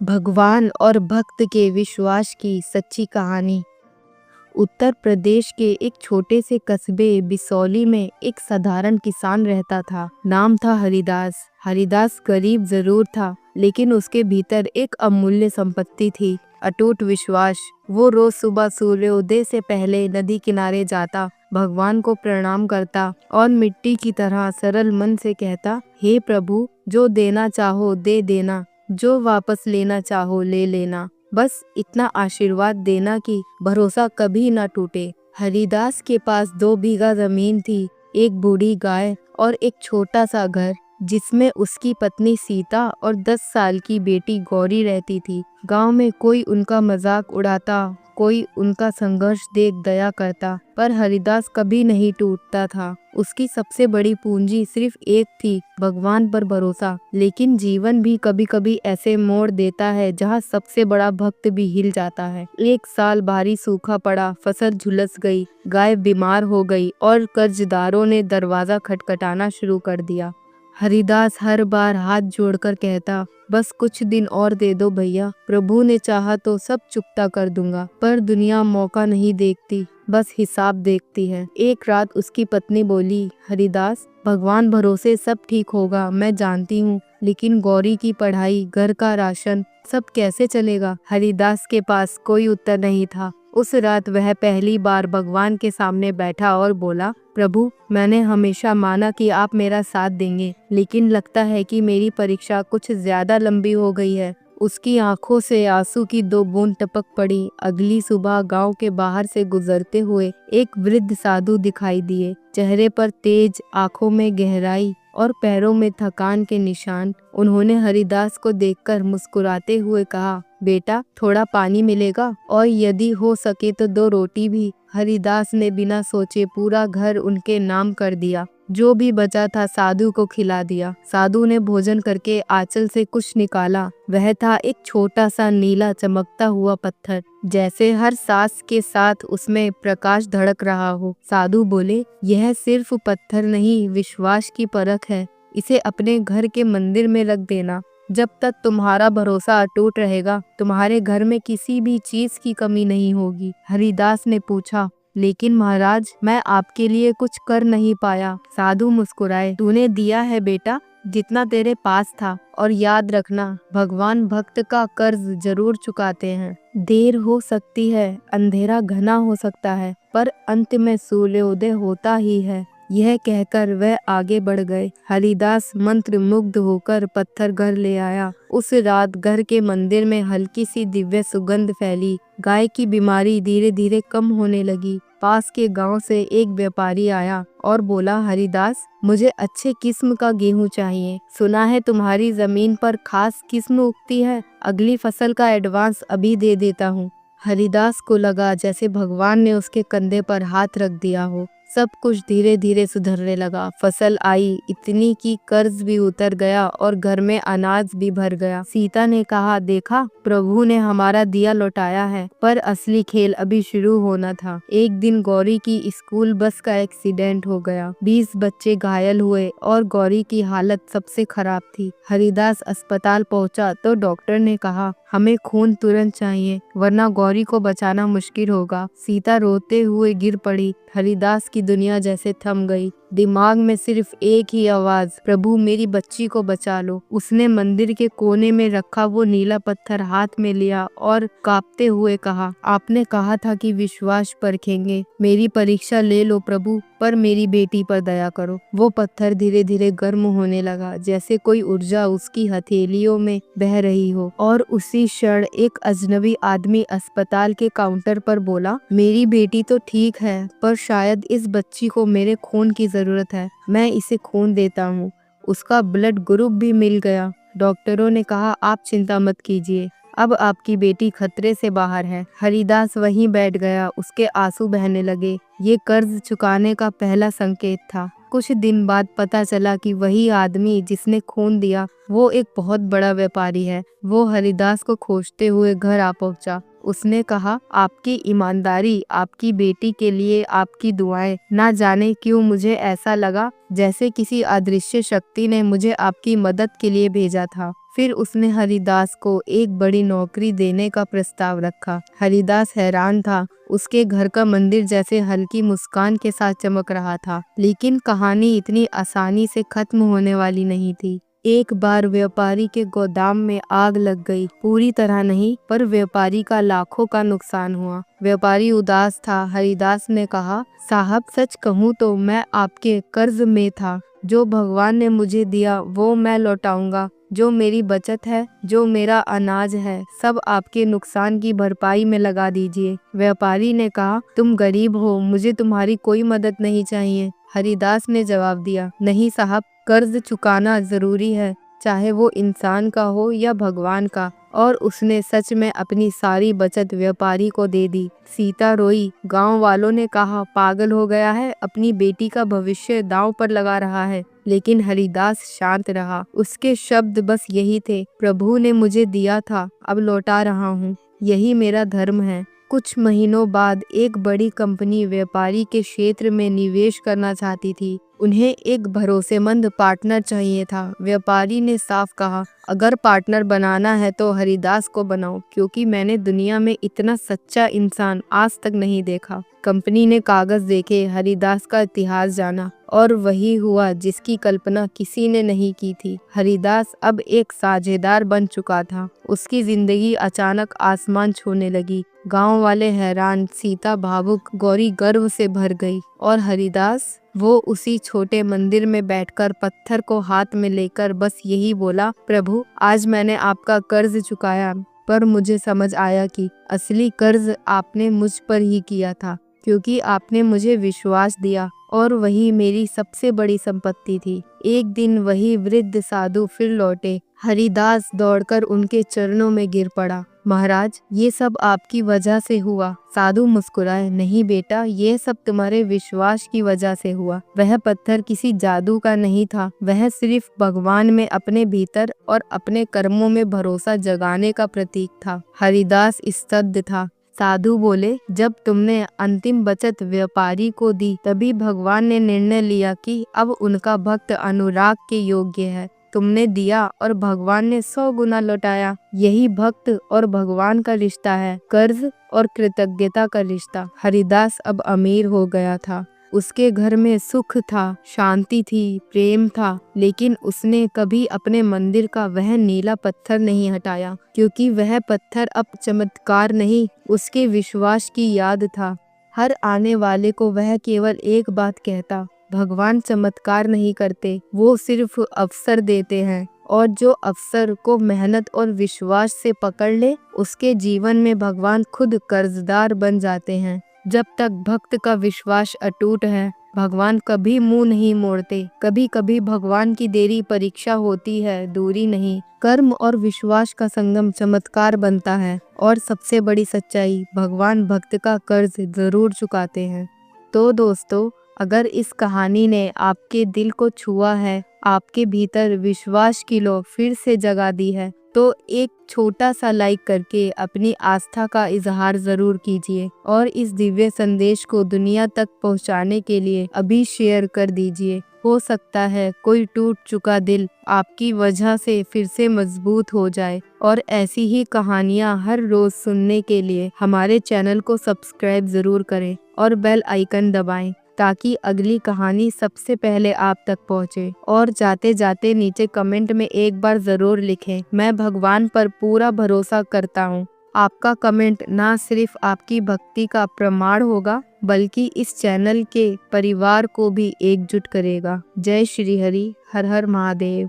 भगवान और भक्त के विश्वास की सच्ची कहानी। उत्तर प्रदेश के एक छोटे से कस्बे बिसौली में एक साधारण किसान रहता था। नाम था हरिदास। हरिदास गरीब जरूर था, लेकिन उसके भीतर एक अमूल्य संपत्ति थी, अटूट विश्वास। वो रोज सुबह सूर्योदय से पहले नदी किनारे जाता, भगवान को प्रणाम करता और मिट्टी की तरह सरल मन से कहता, हे प्रभु, जो देना चाहो दे देना, जो वापस लेना चाहो ले लेना, बस इतना आशीर्वाद देना कि भरोसा कभी ना टूटे। हरिदास के पास 2 बीघा जमीन थी, एक बूढ़ी गाय और एक छोटा सा घर, जिसमें उसकी पत्नी सीता और 10 साल की बेटी गौरी रहती थी। गांव में कोई उनका मजाक उड़ाता, कोई उनका संघर्ष देख दया करता, पर हरिदास कभी नहीं टूटता था। उसकी सबसे बड़ी पूंजी सिर्फ एक थी, भगवान पर भरोसा। लेकिन जीवन भी कभी कभी ऐसे मोड़ देता है जहाँ सबसे बड़ा भक्त भी हिल जाता है। एक साल भारी सूखा पड़ा, फसल झुलस गई, गाय बीमार हो गई और कर्जदारों ने दरवाजा खटखटाना शुरू कर दिया। हरिदास हर बार हाथ जोड़कर कहता, बस कुछ दिन और दे दो भैया, प्रभु ने चाहा तो सब चुकता कर दूंगा। पर दुनिया मौका नहीं देखती, बस हिसाब देखती है। एक रात उसकी पत्नी बोली, हरिदास, भगवान भरोसे सब ठीक होगा, मैं जानती हूँ, लेकिन गौरी की पढ़ाई, घर का राशन, सब कैसे चलेगा? हरिदास के पास कोई उत्तर नहीं था। उस रात वह पहली बार भगवान के सामने बैठा और बोला, प्रभु, मैंने हमेशा माना कि आप मेरा साथ देंगे, लेकिन लगता है कि मेरी परीक्षा कुछ ज्यादा लंबी हो गई है। उसकी आंखों से आंसू की 2 बूंद टपक पड़ी। अगली सुबह गांव के बाहर से गुजरते हुए एक वृद्ध साधु दिखाई दिए। चेहरे पर तेज, आंखों में गहराई और पैरों में थकान के निशान। उन्होंने हरिदास को देखकर मुस्कुराते हुए कहा, बेटा, थोड़ा पानी मिलेगा और यदि हो सके तो 2 रोटी भी। हरिदास ने बिना सोचे पूरा घर उनके नाम कर दिया। जो भी बचा था साधु को खिला दिया। साधु ने भोजन करके आंचल से कुछ निकाला। वह था एक छोटा सा नीला चमकता हुआ पत्थर, जैसे हर सांस के साथ उसमें प्रकाश धड़क रहा हो। साधु बोले, यह सिर्फ पत्थर नहीं, विश्वास की परख है। इसे अपने घर के मंदिर में रख देना। जब तक तुम्हारा भरोसा अटूट रहेगा, तुम्हारे घर में किसी भी चीज की कमी नहीं होगी। हरिदास ने पूछा, लेकिन महाराज, मैं आपके लिए कुछ कर नहीं पाया। साधु मुस्कुराए, तूने दिया है बेटा, जितना तेरे पास था, और याद रखना, भगवान भक्त का कर्ज जरूर चुकाते हैं। देर हो सकती है, अंधेरा घना हो सकता है, पर अंत में सूर्योदय होता ही है। यह कहकर वह आगे बढ़ गए। हरिदास मंत्र मुग्ध होकर पत्थर घर ले आया। उस रात घर के मंदिर में हल्की सी दिव्य सुगंध फैली। गाय की बीमारी धीरे धीरे कम होने लगी। पास के गांव से एक व्यापारी आया और बोला, हरिदास, मुझे अच्छे किस्म का गेहूं चाहिए। सुना है तुम्हारी जमीन पर खास किस्म उगती है, अगली फसल का एडवांस अभी दे देता हूँ। हरिदास को लगा जैसे भगवान ने उसके कंधे पर हाथ रख दिया हो। सब कुछ धीरे धीरे सुधरने लगा। फसल आई, इतनी कि कर्ज भी उतर गया और घर में अनाज भी भर गया। सीता ने कहा, देखा, प्रभु ने हमारा दिया लौटाया है। पर असली खेल अभी शुरू होना था। एक दिन गौरी की स्कूल बस का एक्सीडेंट हो गया। 20 बच्चे घायल हुए और गौरी की हालत सबसे खराब थी। हरिदास अस्पताल पहुंचा तो डॉक्टर ने कहा, हमें खून तुरंत चाहिए, वरना गौरी को बचाना मुश्किल होगा। सीता रोते हुए गिर पड़ी। हरिदास की दुनिया जैसे थम गई। दिमाग में सिर्फ एक ही आवाज, प्रभु, मेरी बच्ची को बचा लो। उसने मंदिर के कोने में रखा वो नीला पत्थर हाथ में लिया और कांपते हुए कहा, आपने कहा था कि विश्वास परखेंगे, मेरी परीक्षा ले लो प्रभु, पर मेरी बेटी पर दया करो। वो पत्थर धीरे धीरे गर्म होने लगा, जैसे कोई ऊर्जा उसकी हथेलियों में बह रही हो। और उसी क्षण एक अजनबी आदमी अस्पताल के काउंटर पर बोला, मेरी बेटी तो ठीक है, पर शायद इस बच्ची को मेरे खून की जरूरत है, मैं इसे खून देता हूँ। उसका ब्लड ग्रुप भी मिल गया। डॉक्टरों ने कहा, आप चिंता मत कीजिए, अब आपकी बेटी खतरे से बाहर है। हरिदास वहीं बैठ गया। उसके आंसू बहने लगे। ये कर्ज चुकाने का पहला संकेत था। कुछ दिन बाद पता चला कि वही आदमी जिसने खून दिया, वो एक बहुत बड़ा व्यापारी है। वो हरिदास को खोजते हुए घर आ पहुंचा। उसने कहा, आपकी ईमानदारी, आपकी बेटी के लिए आपकी दुआएं, ना जाने क्यों मुझे ऐसा लगा जैसे किसी अदृश्य शक्ति ने मुझे आपकी मदद के लिए भेजा था। फिर उसने हरिदास को एक बड़ी नौकरी देने का प्रस्ताव रखा। हरिदास हैरान था। उसके घर का मंदिर जैसे हल्की मुस्कान के साथ चमक रहा था। लेकिन कहानी इतनी आसानी से खत्म होने वाली नहीं थी। एक बार व्यापारी के गोदाम में आग लग गई। पूरी तरह नहीं, पर व्यापारी का लाखों का नुकसान हुआ। व्यापारी उदास था। हरिदास ने कहा, साहब सच कहूँ तो मैं आपके कर्ज में था। जो भगवान ने मुझे दिया वो मैं लौटाऊंगा। जो मेरी बचत है, जो मेरा अनाज है, सब आपके नुकसान की भरपाई में लगा दीजिए। व्यापारी ने कहा, तुम गरीब हो, मुझे तुम्हारी कोई मदद नहीं चाहिए। हरिदास ने जवाब दिया, नहीं साहब, कर्ज चुकाना जरूरी है, चाहे वो इंसान का हो या भगवान का। और उसने सच में अपनी सारी बचत व्यापारी को दे दी। सीता रोई। गांव वालों ने कहा, पागल हो गया है, अपनी बेटी का भविष्य दांव पर लगा रहा है। लेकिन हरिदास शांत रहा। उसके शब्द बस यही थे, प्रभु ने मुझे दिया था, अब लौटा रहा हूँ, यही मेरा धर्म है। कुछ महीनों बाद एक बड़ी कंपनी व्यापारी के क्षेत्र में निवेश करना चाहती थी। उन्हें एक भरोसेमंद पार्टनर चाहिए था। व्यापारी ने साफ कहा, अगर पार्टनर बनाना है तो हरिदास को बनाओ, क्योंकि मैंने दुनिया में इतना सच्चा इंसान आज तक नहीं देखा। कंपनी ने कागज देखे, हरिदास का इतिहास जाना, और वही हुआ जिसकी कल्पना किसी ने नहीं की थी। हरिदास अब एक साझेदार बन चुका था। उसकी जिंदगी अचानक आसमान छूने लगी। गांव वाले हैरान, सीता भावुक, गौरी गर्व से भर गई। और हरिदास, वो उसी छोटे मंदिर में बैठकर पत्थर को हाथ में लेकर बस यही बोला, प्रभु आज मैंने आपका कर्ज चुकाया, पर मुझे समझ आया कि असली कर्ज आपने मुझ पर ही किया था, क्योंकि आपने मुझे विश्वास दिया और वही मेरी सबसे बड़ी संपत्ति थी। एक दिन वही वृद्ध साधु फिर लौटे। हरिदास दौड़कर उनके चरणों में गिर पड़ा। महाराज, ये सब आपकी वजह से हुआ। साधु मुस्कुराए, नहीं बेटा, ये सब तुम्हारे विश्वास की वजह से हुआ। वह पत्थर किसी जादू का नहीं था, वह सिर्फ भगवान में अपने भीतर और अपने कर्मों में भरोसा जगाने का प्रतीक था। हरिदास स्तब्ध था। साधु बोले, जब तुमने अंतिम बचत व्यापारी को दी, तभी भगवान ने निर्णय लिया कि अब उनका भक्त अनुराग के योग्य है। तुमने दिया और भगवान ने 100 गुना लौटाया। यही भक्त और भगवान का रिश्ता है, कर्ज और कृतज्ञता का रिश्ता। हरिदास अब अमीर हो गया था। उसके घर में सुख था, शांति थी, प्रेम था, लेकिन उसने कभी अपने मंदिर का वह नीला पत्थर नहीं हटाया, क्योंकि वह पत्थर अब चमत्कार नहीं, उसके विश्वास की याद था। हर आने वाले को वह केवल एक बात कहता, भगवान चमत्कार नहीं करते, वो सिर्फ अवसर देते हैं, और जो अवसर को मेहनत और विश्वास से पकड़ ले, उसके जीवन में भगवान खुद कर्जदार बन जाते हैं। जब तक भक्त का विश्वास अटूट है, भगवान कभी मुंह नहीं मोड़ते। कभी कभी भगवान की देरी परीक्षा होती है, दूरी नहीं। कर्म और विश्वास का संगम चमत्कार बनता है, और सबसे बड़ी सच्चाई, भगवान भक्त का कर्ज जरूर चुकाते हैं। तो दोस्तों, अगर इस कहानी ने आपके दिल को छुआ है, आपके भीतर विश्वास की लौ फिर से जगा दी है, तो एक छोटा सा लाइक करके अपनी आस्था का इजहार जरूर कीजिए, और इस दिव्य संदेश को दुनिया तक पहुंचाने के लिए अभी शेयर कर दीजिए। हो सकता है कोई टूट चुका दिल आपकी वजह से फिर से मजबूत हो जाए। और ऐसी ही कहानियाँ हर रोज सुनने के लिए हमारे चैनल को सब्सक्राइब जरूर करें और बेल आइकन दबाएं, ताकि अगली कहानी सबसे पहले आप तक पहुंचे। और जाते जाते नीचे कमेंट में एक बार जरूर लिखें, मैं भगवान पर पूरा भरोसा करता हूँ। आपका कमेंट ना सिर्फ आपकी भक्ति का प्रमाण होगा, बल्कि इस चैनल के परिवार को भी एकजुट करेगा। जय श्री हरि, हर हर महादेव।